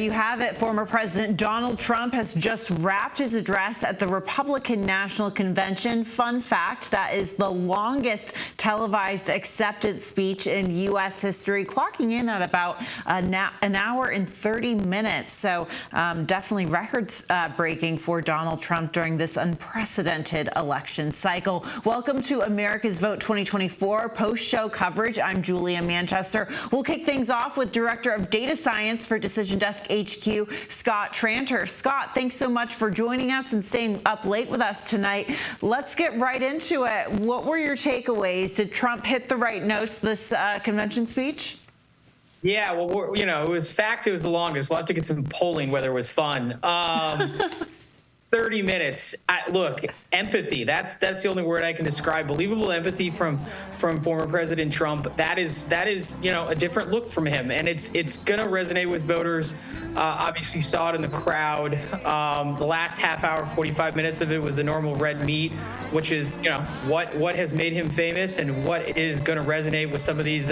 you have it. Former President Donald Trump has just wrapped his address at the Republican National Convention. Fun fact, that is the longest televised acceptance speech in U.S. history, clocking in at about an hour and 30 minutes. So definitely records breaking for Donald Trump during this unprecedented election cycle. Welcome to America's Vote 2024 post-show coverage. I'm Julia Manchester. We'll kick things off with Director of Data Science for Decision Desk HQ, Scott Tranter. Scott, thanks so much for joining us and staying up late with us tonight. Let's get right into it. What were your takeaways? Did Trump hit the right notes this convention speech? Yeah, well, it was fact it was the longest. We'll have to get some polling whether it was fun. 30 minutes. Look, empathy. That's the only word I can describe. Believable empathy from former President Trump. That is a different look from him, and it's going to resonate with voters. Obviously, you saw it in the crowd. The last half hour, 45 minutes of it was the normal red meat, which is what has made him famous and what is going to resonate with some of these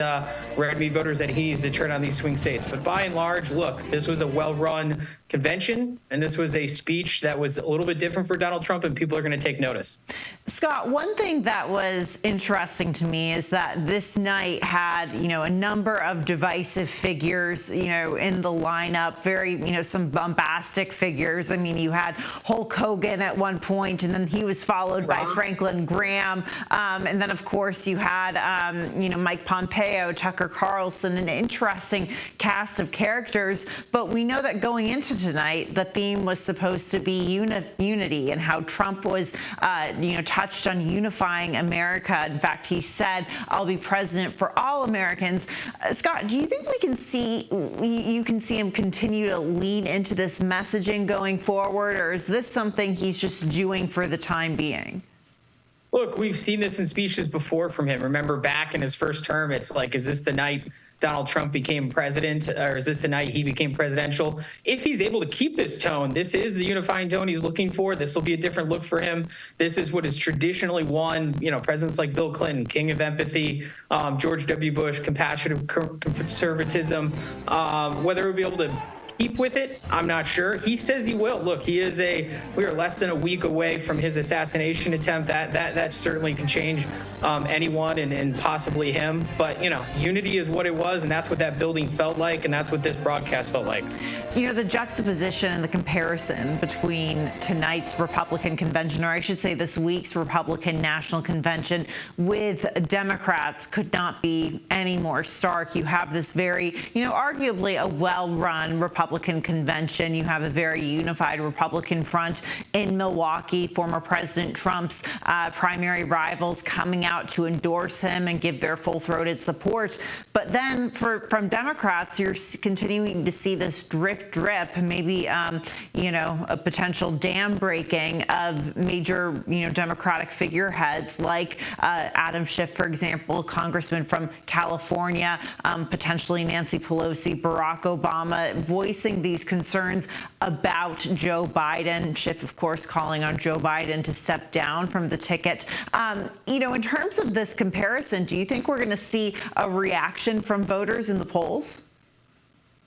red meat voters that he needs to turn on these swing states. But by and large, look, this was a well-run convention, and this was a speech that was a little bit different for Donald Trump, and people are going to take notice. Scott, one thing that was interesting to me is that this night had, a number of divisive figures, in the lineup, very, some bombastic figures. I mean, you had Hulk Hogan at one point, and then he was followed by Franklin Graham. And then, of course, you had, Mike Pompeo, Tucker Carlson, an interesting cast of characters. But we know that going into tonight, the theme was supposed to be unity, and how Trump was, touched on unifying America. In fact, he said, "I'll be president for all Americans." Scott, do you think you can see him continue to lean into this messaging going forward, or is this something he's just doing for the time being? Look, we've seen this in speeches before from him. Remember back in his first term, it's like, is this the night Donald Trump became president, or is this the night he became presidential? If he's able to keep this tone, this is the unifying tone he's looking for. This will be a different look for him. This is what has traditionally won, presidents like Bill Clinton, king of empathy, George W. Bush, compassionate conservatism. Whether he'll be able to keep with it, I'm not sure. He says he will. Look, we are less than a week away from his assassination attempt. That certainly can change anyone and possibly him. But, unity is what it was, and that's what that building felt like, and that's what this broadcast felt like. The juxtaposition and the comparison between tonight's Republican convention, or I should say this week's Republican National Convention, with Democrats could not be any more stark. You have this very, arguably a well-run Republican convention. You have a very unified Republican front in Milwaukee. Former President Trump's primary rivals coming out to endorse him and give their full-throated support. But then from Democrats, you're continuing to see this drip, maybe, a potential dam breaking of major, Democratic figureheads like Adam Schiff, for example, congressman from California, potentially Nancy Pelosi, Barack Obama, voicing these concerns about Joe Biden. Schiff, of course, calling on Joe Biden to step down from the ticket. In terms of this comparison, do you think we're going to see a reaction from voters in the polls?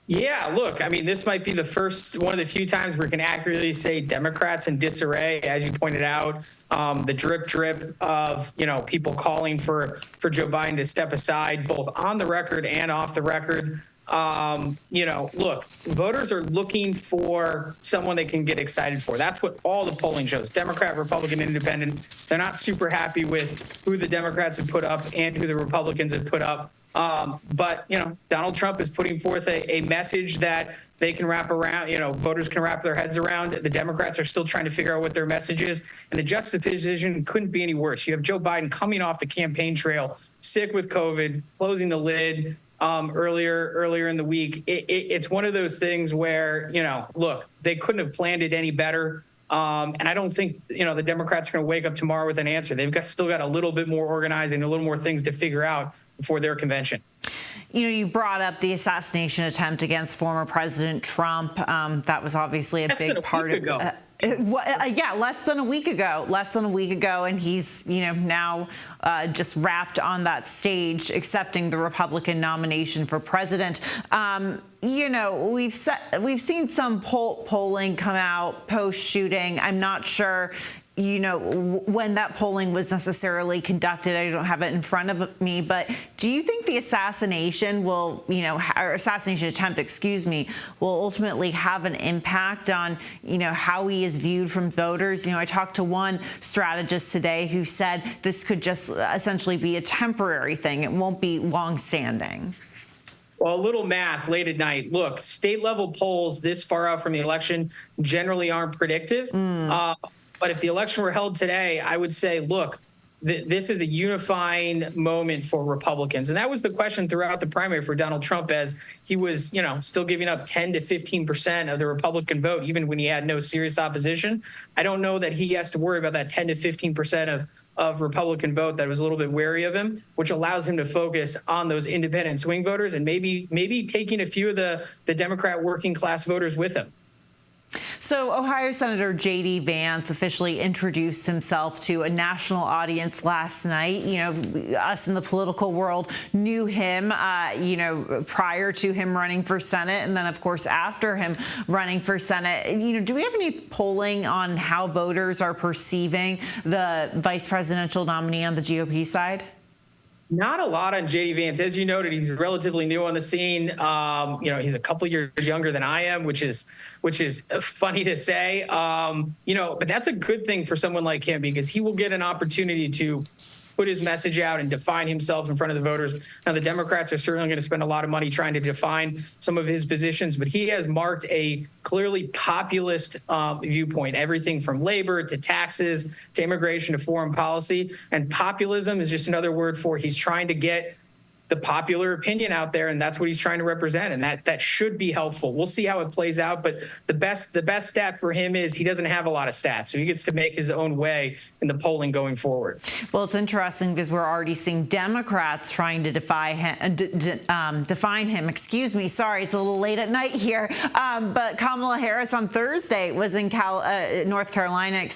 Yeah, look, I mean, this might be one of the few times we can accurately say Democrats in disarray, as you pointed out. The drip of, people calling for Joe Biden to step aside, both on the record and off the record. Look, voters are looking for someone they can get excited for. That's what all the polling shows. Democrat, Republican, Independent. They're not super happy with who the Democrats have put up and who the Republicans have put up. But Donald Trump is putting forth a message that they can wrap around, voters can wrap their heads around. The Democrats are still trying to figure out what their message is. And the juxtaposition couldn't be any worse. You have Joe Biden coming off the campaign trail, sick with COVID, closing the lid earlier in the week. It's one of those things where, look, they couldn't have planned it any better. And I don't think, the Democrats are going to wake up tomorrow with an answer. They've still got a little bit more organizing, a little more things to figure out before their convention. You brought up the assassination attempt against former President Trump. That was obviously a big part of Yeah, less than a week ago, and he's, now just wrapped on that stage accepting the Republican nomination for president. We've seen some polling come out post-shooting. I'm not sure when that polling was necessarily conducted. I don't have it in front of me, but do you think the assassination will, or assassination attempt, will ultimately have an impact on, how he is viewed from voters? I talked to one strategist today who said this could just essentially be a temporary thing. It won't be long-standing. Well, a little math late at night. Look, state level polls this far out from the election generally aren't predictive. But if the election were held today, I would say, look, this is a unifying moment for Republicans. And that was the question throughout the primary for Donald Trump, as he was, still giving up 10 to 15% of the Republican vote, even when he had no serious opposition. I don't know that he has to worry about that 10 to 15% of Republican vote that was a little bit wary of him, which allows him to focus on those independent swing voters and maybe taking a few of the Democrat working class voters with him. So Ohio Senator J.D. Vance officially introduced himself to a national audience last night. Us in the political world knew him, prior to him running for Senate, and then, of course, after him running for Senate. Do we have any polling on how voters are perceiving the vice presidential nominee on the GOP side? Not a lot on J.D. Vance. As you noted, he's relatively new on the scene. He's a couple years younger than I am, which is funny to say. But that's a good thing for someone like him, because he will get an opportunity to put his message out and define himself in front of the voters. Now, the Democrats are certainly going to spend a lot of money trying to define some of his positions, but he has marked a clearly populist viewpoint, everything from labor to taxes to immigration to foreign policy. And populism is just another word for he's trying to get the popular opinion out there, and that's what he's trying to represent, and that should be helpful. We'll see how it plays out, but the best stat for him is he doesn't have a lot of stats, so he gets to make his own way in the polling going forward. Well, it's interesting because we're already seeing Democrats trying to define him. Sorry, it's a little late at night here, but Kamala Harris on Thursday was in North Carolina,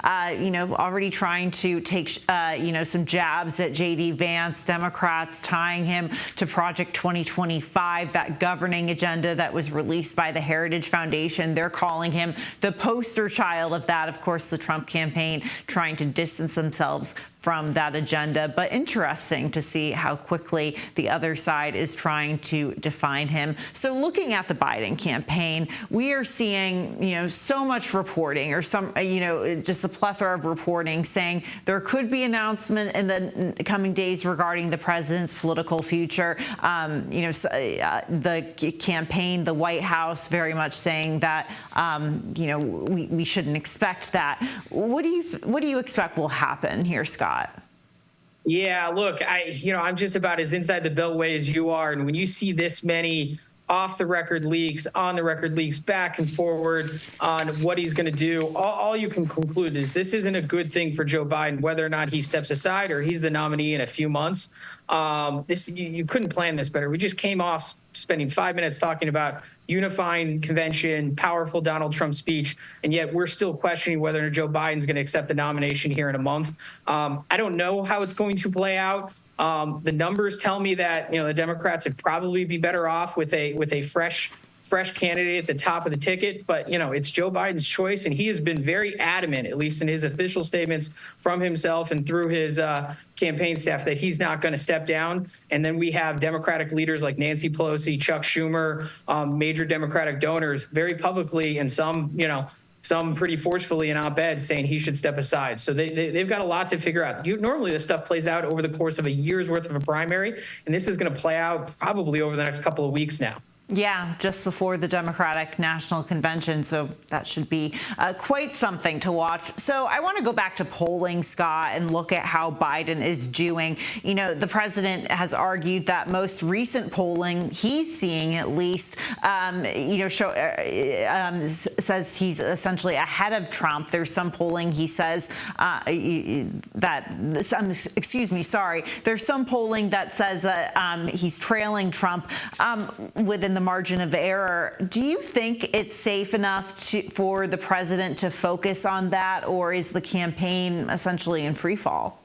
already trying to take some jabs at J.D. Vance. Democrats tying him to Project 2025, that governing agenda that was released by the Heritage Foundation. They're calling him the poster child of that. Of course, the Trump campaign trying to distance themselves from that agenda. But interesting to see how quickly the other side is trying to define him. So looking at the Biden campaign, we are seeing, so much reporting, or just a plethora of reporting saying there could be announcement in the coming days regarding the president's political future. The campaign, the White House, very much saying that, we shouldn't expect that. What do you expect will happen here, Scott? Yeah, look, I'm just about as inside the beltway as you are. And when you see this many off-the-record leaks, on-the-record leaks, back and forward on what he's going to do, all you can conclude is this isn't a good thing for Joe Biden, whether or not he steps aside or he's the nominee in a few months. You couldn't plan this better. We just came off spending 5 minutes talking about unifying convention, powerful Donald Trump speech, and yet we're still questioning whether Joe Biden's going to accept the nomination here in a month. I don't know how it's going to play out. The numbers tell me that the Democrats would probably be better off with a fresh candidate at the top of the ticket. But it's Joe Biden's choice, and he has been very adamant, at least in his official statements from himself and through his campaign staff, that he's not going to step down. And then we have Democratic leaders like Nancy Pelosi, Chuck Schumer, major Democratic donors, very publicly, and some pretty forcefully in op-ed saying he should step aside. So they've got a lot to figure out. Normally this stuff plays out over the course of a year's worth of a primary, and this is going to play out probably over the next couple of weeks now. Yeah, just before the Democratic National Convention, so that should be quite something to watch. So I want to go back to polling, Scott, and look at how Biden is doing. The president has argued that most recent polling he's seeing, at least, says he's essentially ahead of Trump. There's some polling he says there's some polling that says that he's trailing Trump within the the margin of error. Do you think it's safe enough for the president to focus on that, or is the campaign essentially in free fall?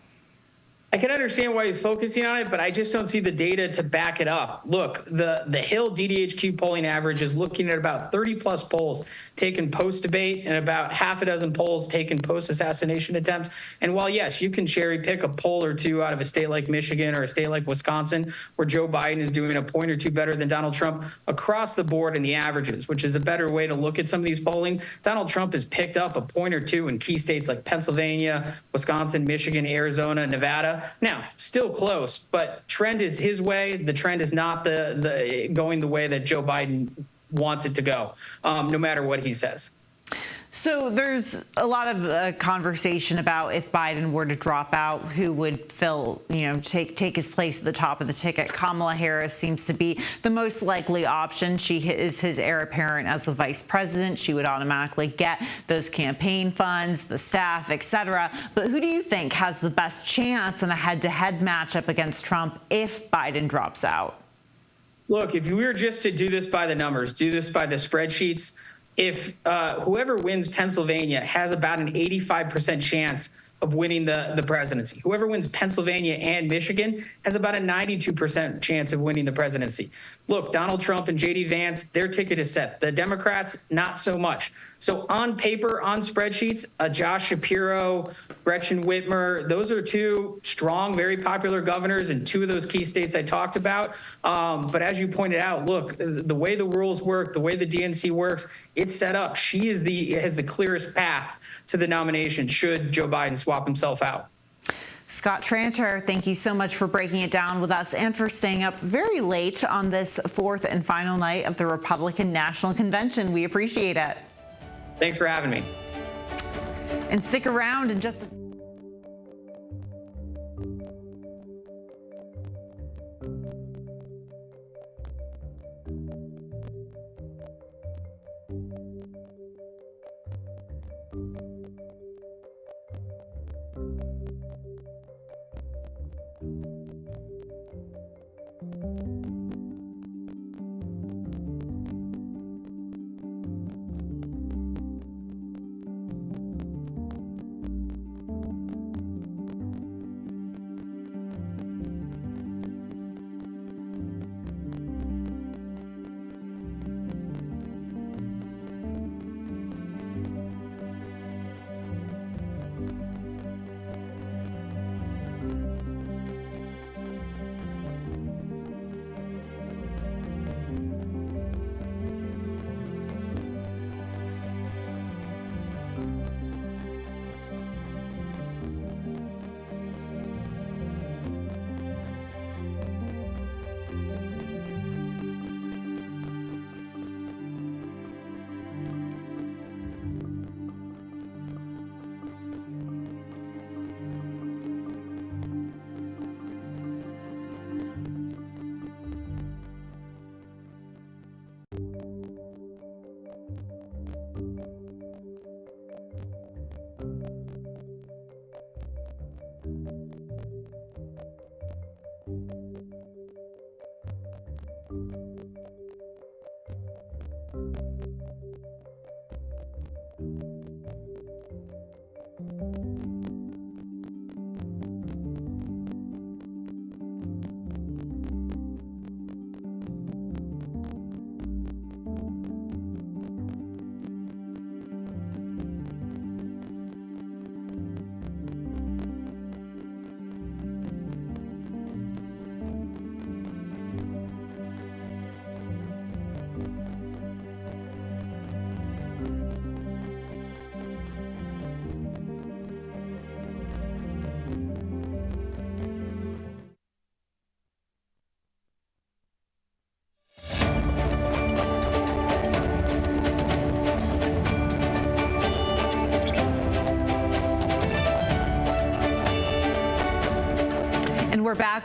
I can understand why he's focusing on it, but I just don't see the data to back it up. Look, the Hill DDHQ polling average is looking at about 30 plus polls taken post-debate and about half a dozen polls taken post-assassination attempt. And while, yes, you can cherry pick a poll or two out of a state like Michigan or a state like Wisconsin, where Joe Biden is doing a point or two better than Donald Trump, across the board in the averages, which is a better way to look at some of these polling, Donald Trump has picked up a point or two in key states like Pennsylvania, Wisconsin, Michigan, Arizona, Nevada. Now, still close, but trend is his way. The trend is not the going the way that Joe Biden wants it to go, no matter what he says. So there's a lot of conversation about if Biden were to drop out, who would fill, take his place at the top of the ticket. Kamala Harris seems to be the most likely option. She is his heir apparent as the vice president. She would automatically get those campaign funds, the staff, etc. But who do you think has the best chance in a head-to-head matchup against Trump if Biden drops out? Look, if we were just to do this by the numbers, do this by the spreadsheets, if whoever wins Pennsylvania has about an 85% chance of winning the presidency. Whoever wins Pennsylvania and Michigan has about a 92% chance of winning the presidency. Look, Donald Trump and J.D. Vance, their ticket is set. The Democrats, not so much. So on paper, on spreadsheets, Josh Shapiro, Gretchen Whitmer, those are two strong, very popular governors in two of those key states I talked about. But as you pointed out, look, the way the rules work, the way the DNC works, it's set up. She has the clearest path to the nomination should Joe Biden swap himself out. Scott Tranter, thank you so much for breaking it down with us and for staying up very late on this fourth and final night of the Republican National Convention. We appreciate it. Thanks for having me. And stick around in just a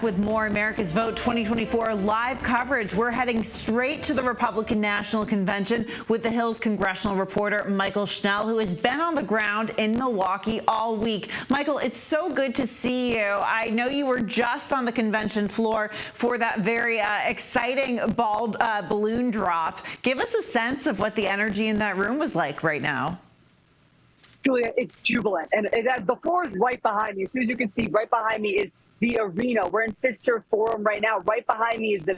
back with more America's Vote 2024 live coverage. We're heading straight to the Republican National Convention with the Hill's congressional reporter Mychael Schnell, who has been on the ground in Milwaukee all week. Mychael, it's so good to see you. I know you were just on the convention floor for that very exciting bald balloon drop. Give us a sense of what the energy in that room was like right now. Julia, it's jubilant. And the floor is right behind me. As soon as you can see, right behind me is the arena. We're in Fifth Serve Forum right now. Right behind me is the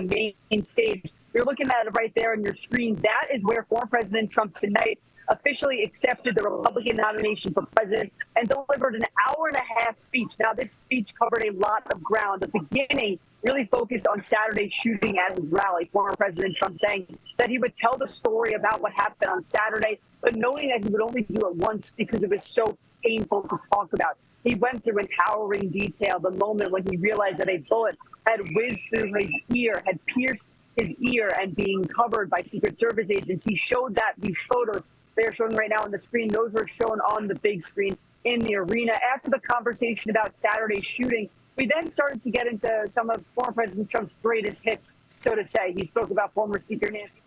main stage. You're looking at it right there on your screen. That is where former President Trump tonight officially accepted the Republican nomination for president and delivered an hour-and-a-half speech. Now, this speech covered a lot of ground. The beginning really focused on Saturday's shooting at his rally. Former President Trump saying that he would tell the story about what happened on Saturday, but knowing that he would only do it once because it was so painful to talk about. He went through in harrowing detail the moment when he realized that a bullet had whizzed through his ear, had pierced his ear, and being covered by Secret Service agents. He showed that these photos, they are showing right now on the screen, those were shown on the big screen in the arena. After the conversation about Saturday's shooting, we then started to get into some of former President Trump's greatest hits, so to say. He spoke about former Speaker Nancy.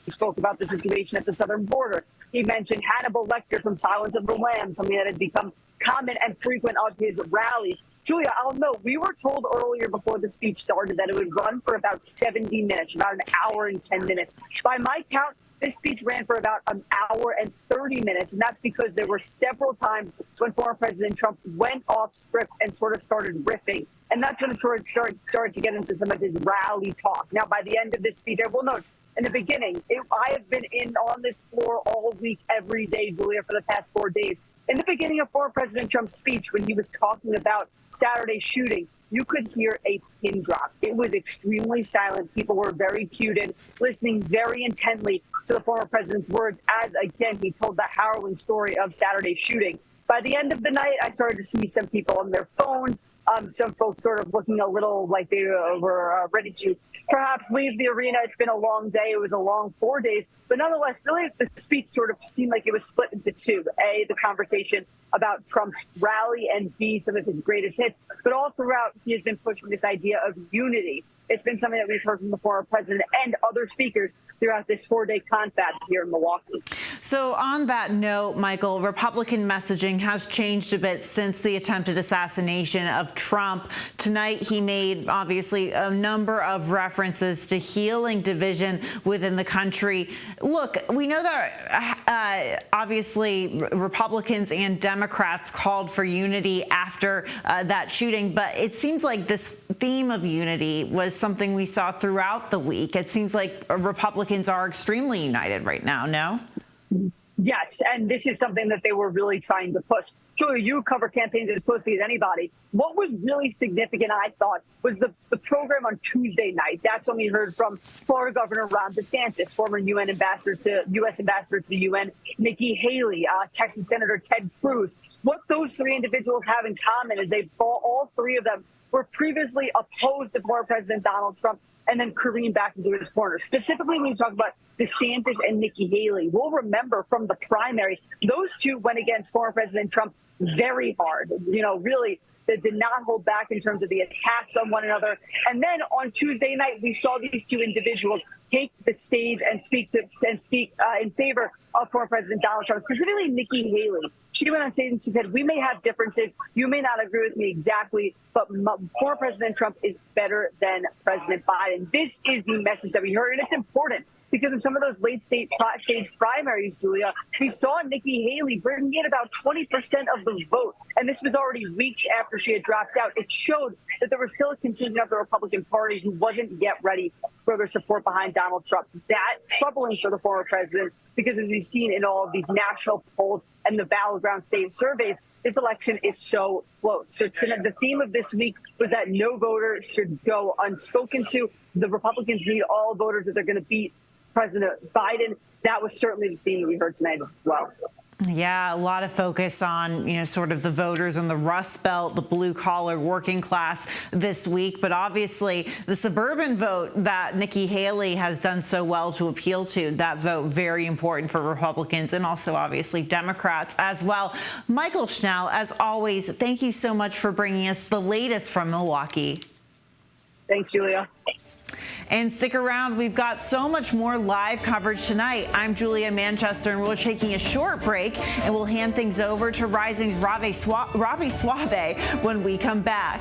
He spoke about the situation at the southern border. He mentioned Hannibal Lecter from Silence of the Lambs, something that had become common and frequent of his rallies. Julia, I'll note, we were told earlier before the speech started that it would run for about 70 minutes, about an hour and 10 minutes. By my count, this speech ran for about an hour and 30 minutes, and that's because there were several times when former President Trump went off script and sort of started riffing. And that's when it sort of started to get into some of his rally talk. Now, by the end of this speech, I will note, in the beginning, I have been on this floor all week, every day, Julia, for the past 4 days. In the beginning of former President Trump's speech, when he was talking about Saturday's shooting, you could hear a pin drop. It was extremely silent. People were very cued in, listening very intently to the former president's words as, again, he told the harrowing story of Saturday's shooting. By the end of the night, I started to see some people on their phones, some folks sort of looking a little like they were ready to perhaps leave the arena. It's been a long day. It was a long 4 days. But nonetheless, really, the speech sort of seemed like it was split into two. A, the conversation about Trump's rally, and B, some of his greatest hits. But all throughout, he has been pushing this idea of unity. It's been something that we've heard from the former president and other speakers throughout this 4-day confab here in Milwaukee. So on that note, Mychael, Republican messaging has changed a bit since the attempted assassination of Trump. Tonight, he made, obviously, a number of references to healing division within the country. Look, we know that, obviously, Republicans and Democrats called for unity after that shooting, but it seems like this theme of unity was something we saw throughout the week. It seems like Republicans are extremely united right now, no? Yes, and this is something that they were really trying to push. Julia, you cover campaigns as closely as anybody. What was really significant, I thought, was the program on Tuesday night. That's when we heard from Florida Governor Ron DeSantis, former U.S. ambassador to the UN, Nikki Haley, Texas Senator Ted Cruz. What those three individuals have in common is all three of them were previously opposed to former President Donald Trump and then careened back into his corner. Specifically, when you talk about DeSantis and Nikki Haley, we'll remember from the primary, those two went against former President Trump very hard. You know, really, they did not hold back in terms of the attacks on one another. And then on Tuesday night, we saw these two individuals take the stage and speak in favor of former President Donald Trump, specifically Nikki Haley. She went on stage and she said, "We may have differences. You may not agree with me exactly, but former President Trump is better than President Biden." This is the message that we heard, and it's important because in some of those late stage primaries, Julia, we saw Nikki Haley bringing in about 20% of the vote. And this was already weeks after she had dropped out. It showed that there was still a contingent of the Republican Party who wasn't yet ready for their support behind Donald Trump. That's troubling for the former president because, as we've seen in all of these national polls and the battleground state surveys, this election is so close. So the theme of this week was that no voter should go unspoken to. The Republicans need all voters if they're going to beat President Biden. That was certainly the theme that we heard tonight as well. Yeah, a lot of focus on, sort of the voters in the Rust Belt, the blue-collar working class this week. But obviously, the suburban vote that Nikki Haley has done so well to appeal to, that vote very important for Republicans and also obviously Democrats as well. Mychael Schnell, as always, thank you so much for bringing us the latest from Milwaukee. Thanks, Julia. And stick around. We've got so much more live coverage tonight. I'm Julia Manchester, and we're taking a short break, and we'll hand things over to Rising's Robby Soave when we come back.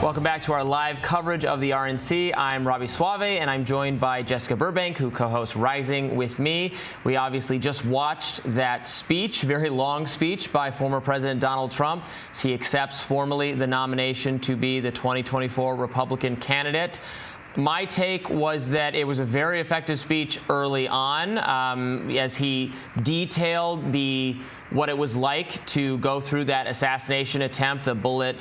Welcome back to our live coverage of the RNC. I'm Robby Soave, and I'm joined by Jessica Burbank, who co-hosts Rising with me. We obviously just watched that speech, very long speech by former President Donald Trump as he accepts formally the nomination to be the 2024 Republican candidate. My take was that it was a very effective speech early on, as he detailed what it was like to go through that assassination attempt, the bullet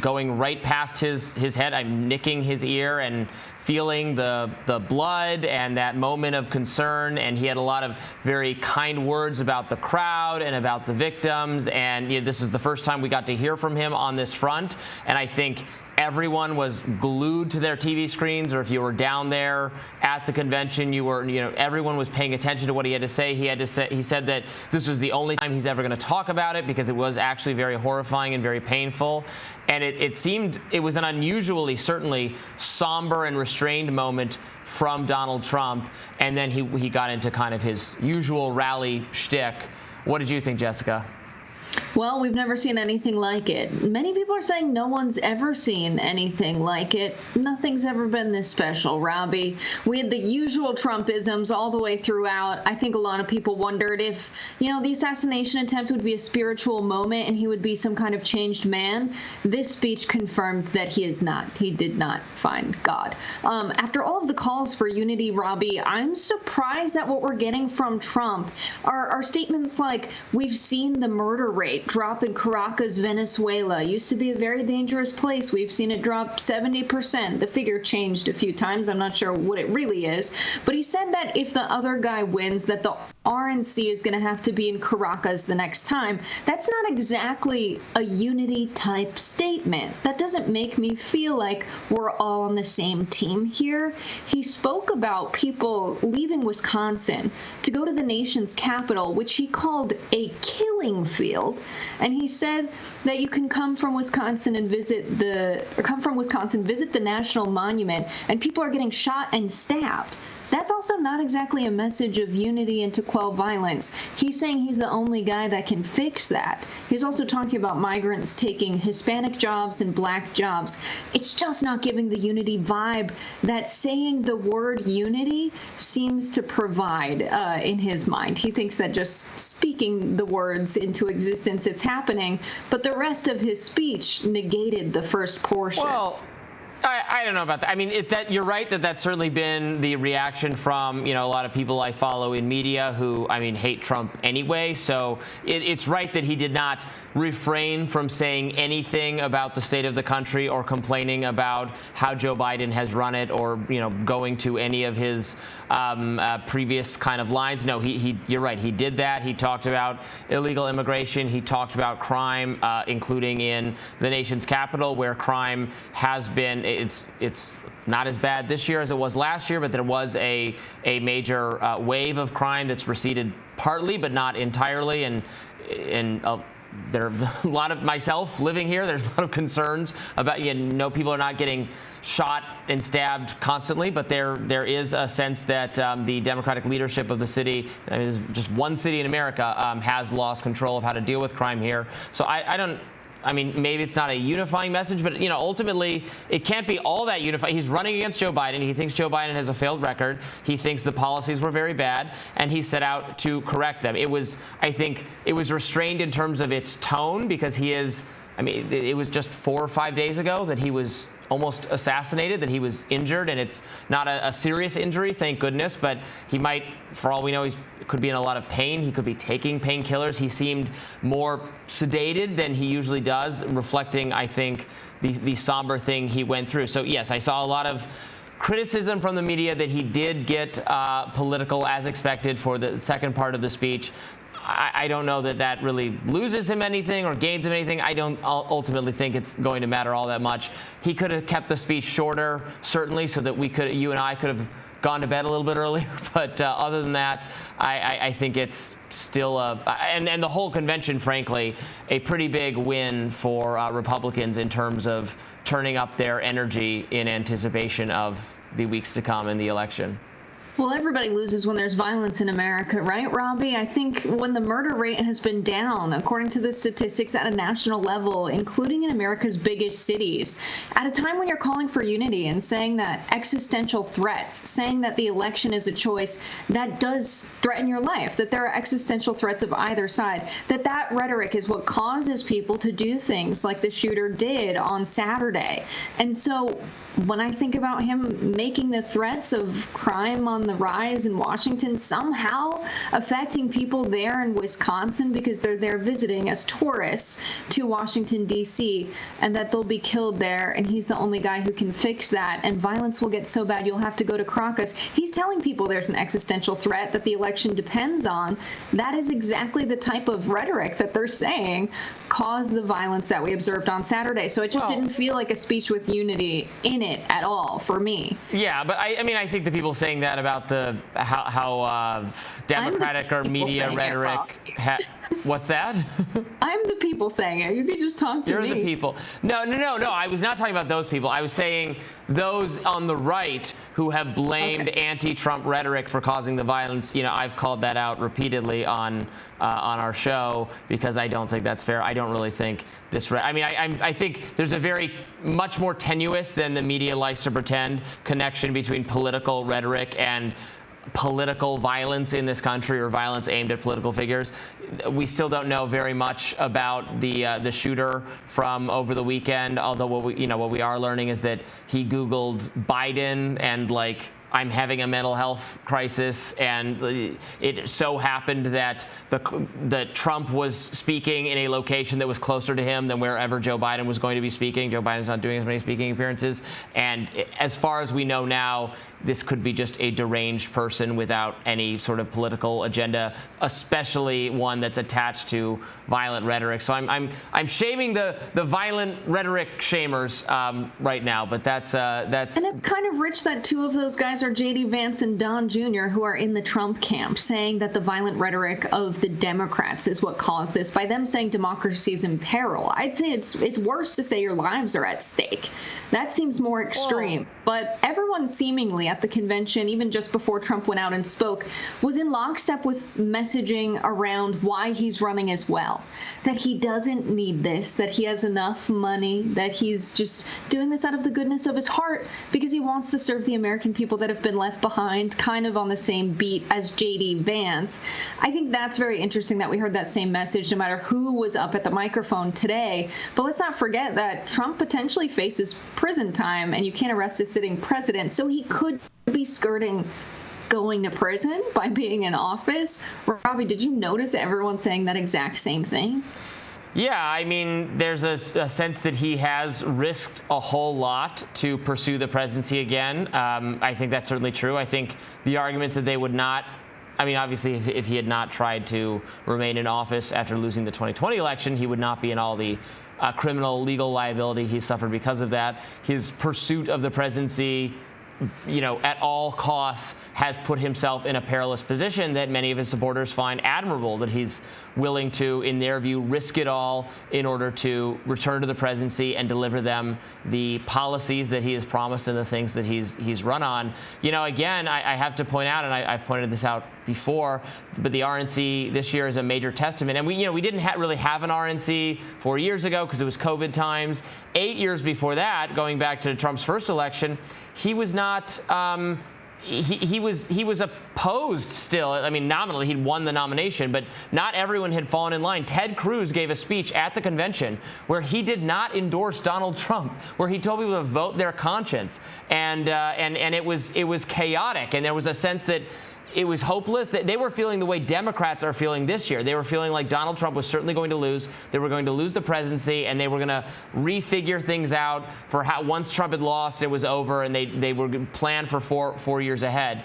going right past his head. I'm nicking his ear and feeling the blood and that moment of concern. And he had a lot of very kind words about the crowd and about the victims. And this was the first time we got to hear from him on this front. And I think everyone was glued to their TV screens, or if you were down there at the convention, everyone was paying attention to what he had to say. He said that this was the only time he's ever going to talk about it because it was actually very horrifying and very painful. And it seemed it was an unusually, certainly somber and restrained moment from Donald Trump. And then he got into kind of his usual rally shtick. What did you think, Jessica? Well, we've never seen anything like it. Many people are saying no one's ever seen anything like it. Nothing's ever been this special, Robby. We had the usual Trumpisms all the way throughout. I think a lot of people wondered if, the assassination attempts would be a spiritual moment and he would be some kind of changed man. This speech confirmed that he is not. He did not find God. After all of the calls for unity, Robby, I'm surprised that what we're getting from Trump are statements like, we've seen the murder rate drop in Caracas, Venezuela. Used to be a very dangerous place. We've seen it drop 70%. The figure changed a few times. I'm not sure what it really is. But he said that if the other guy wins, that the RNC is going to have to be in Caracas the next time. That's not exactly a unity type statement. That doesn't make me feel like we're all on the same team here. He spoke about people leaving Wisconsin to go to the nation's capital, which he called a killing field. And he said that you can come from Wisconsin and visit the National Monument, and people are getting shot and stabbed. that's also not exactly a message of unity and to quell violence. He's saying he's the only guy that can fix that. He's also talking about migrants taking Hispanic jobs and black jobs. It's just not giving the unity vibe that saying the word unity seems to provide in his mind. He thinks that just speaking the words into existence, it's happening, but the rest of his speech negated the first portion. Well, I don't know about that. I mean, you're right that that's certainly been the reaction from, a lot of people I follow in media who, hate Trump anyway. So it's right that he did not refrain from saying anything about the state of the country or complaining about how Joe Biden has run it or, going to any of his previous kind of lines. No, you're right. He did that. He talked about illegal immigration. He talked about crime, including in the nation's capital, where crime has been. It's not as bad this year as it was last year, but there was a major wave of crime that's receded partly, but not entirely. And there are a lot of myself living here. There's a lot of concerns about, people are not getting shot and stabbed constantly, but there is a sense that the Democratic leadership of the city, there's just one city in America, has lost control of how to deal with crime here. So maybe it's not a unifying message, but, ultimately it can't be all that unified. He's running against Joe Biden. He thinks Joe Biden has a failed record. He thinks the policies were very bad, and he set out to correct them. I think it was restrained in terms of its tone because it was just 4 or 5 days ago that he was almost assassinated, that he was injured, and it's not a serious injury, thank goodness, but he might, for all we know, he could be in a lot of pain. He could be taking painkillers. He seemed more sedated than he usually does, reflecting, I think, the somber thing he went through. So, yes, I saw a lot of criticism from the media that he did get political as expected for the second part of the speech. I don't know that really loses him anything or gains him anything. I don't ultimately think it's going to matter all that much. He could have kept the speech shorter, certainly, so that you and I could have gone to bed a little bit earlier. But other than that, I think it's still and the whole convention, frankly, a pretty big win for Republicans in terms of turning up their energy in anticipation of the weeks to come in the election. Well, everybody loses when there's violence in America, right, Robby? I think when the murder rate has been down, according to the statistics at a national level, including in America's biggest cities, at a time when you're calling for unity and saying that existential threats, saying that the election is a choice that does threaten your life, that there are existential threats of either side, that rhetoric is what causes people to do things like the shooter did on Saturday. And so when I think about him making the threats of crime on the rise in Washington somehow affecting people there in Wisconsin because they're there visiting as tourists to Washington, D.C., and that they'll be killed there, and he's the only guy who can fix that, and violence will get so bad you'll have to go to Crocus. He's telling people there's an existential threat that the election depends on. That is exactly the type of rhetoric that they're saying caused the violence that we observed on Saturday. So it just didn't feel like a speech with unity in it at all for me. Yeah, but I think the people saying that about how Democratic or media rhetoric. What's that? I'm the people saying it. You can just talk to me. You're the people. No. I was not talking about those people. I was saying those on the right who have blamed anti-Trump rhetoric for causing the violence. I've called that out repeatedly on our show because I don't think that's fair. I don't really think this. I think there's a very much more tenuous than the media likes to pretend connection between political rhetoric and political violence in this country or violence aimed at political figures. We still don't know very much about the shooter from over the weekend, although what we are learning is that he Googled Biden and I'm having a mental health crisis, and it so happened that Trump was speaking in a location that was closer to him than wherever Joe Biden was going to be speaking. Joe Biden's not doing as many speaking appearances, and as far as we know now, this could be just a deranged person without any sort of political agenda, especially one that's attached to violent rhetoric. So I'm shaming the violent rhetoric shamers right now, but that's. And it's kind of rich that two of those guys are J.D. Vance and Don Jr., who are in the Trump camp, saying that the violent rhetoric of the Democrats is what caused this, by them saying democracy is in peril. I'd say it's worse to say your lives are at stake. That seems more extreme. But everyone seemingly at the convention, even just before Trump went out and spoke, was in lockstep with messaging around why he's running as well. That he doesn't need this, that he has enough money, that he's just doing this out of the goodness of his heart because he wants to serve the American people that have been left behind, kind of on the same beat as J.D. Vance. I think that's very interesting that we heard that same message no matter who was up at the microphone today. But let's not forget that Trump potentially faces prison time, and you can't arrest a sitting president, so he could be skirting going to prison by being in office. Robby, did you notice everyone saying that exact same thing? Yeah, I mean, there's a sense that he has risked a whole lot to pursue the presidency again. I think that's certainly true. I think the arguments that they would not, I mean, obviously, if he had not tried to remain in office after losing the 2020 election, he would not be in all the criminal legal liability he suffered because of that. His pursuit of the presidency, you know, at all costs, has put himself in a perilous position that many of his supporters find admirable, that he's willing to, in their view, risk it all in order to return to the presidency and deliver them the policies that he has promised and the things that he's run on. You know, again, I have to point out, and I've pointed this out before, but the RNC this year is a major testament. And we didn't really have an RNC 4 years ago because it was COVID times. 8 years before that, going back to Trump's first election, he was not. He was opposed still. I mean, nominally, he'd won the nomination, but not everyone had fallen in line. Ted Cruz gave a speech at the convention where he did not endorse Donald Trump, where he told people to vote their conscience, and it was chaotic, and there was a sense that it was hopeless. That they were feeling the way Democrats are feeling this year. They were feeling like Donald Trump was certainly going to lose. They were going to lose the presidency, and they were going to refigure things out for how once Trump had lost, it was over, and they were going to plan for four years ahead.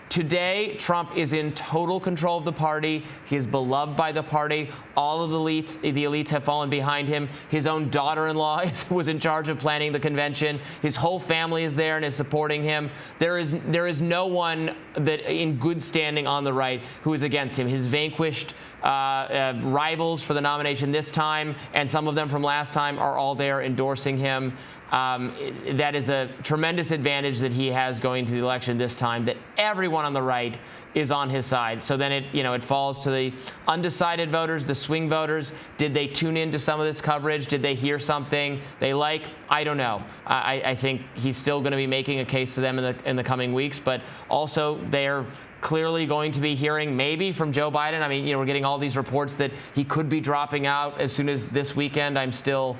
Today, Trump is in total control of the party. He is beloved by the party. All of the elites have fallen behind him. His own daughter-in-law was in charge of planning the convention. His whole family is there and is supporting him. There is no one that in good standing on the right who is against him. His vanquished rivals for the nomination this time, and some of them from last time, are all there endorsing him. That is a tremendous advantage that he has going to the election this time, that everyone on the right is on his side. So then it falls to the undecided voters, the swing voters. Did they tune into some of this coverage? Did they hear something they like? I don't know. I think he's still going to be making a case to them in the coming weeks, but also they're clearly going to be hearing maybe from Joe Biden. I mean, we're getting all these reports that he could be dropping out as soon as this weekend. I'm still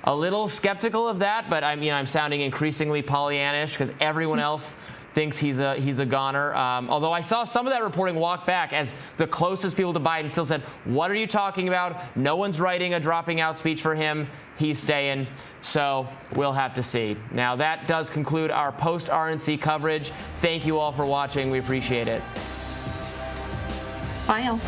a little skeptical of that, but I'm sounding increasingly Pollyannish because everyone else thinks he's a goner. Although I saw some of that reporting walk back as the closest people to Biden still said, "What are you talking about? No one's writing a dropping out speech for him. He's staying." So we'll have to see. Now that does conclude our post RNC coverage. Thank you all for watching. We appreciate it. Bye, y'all.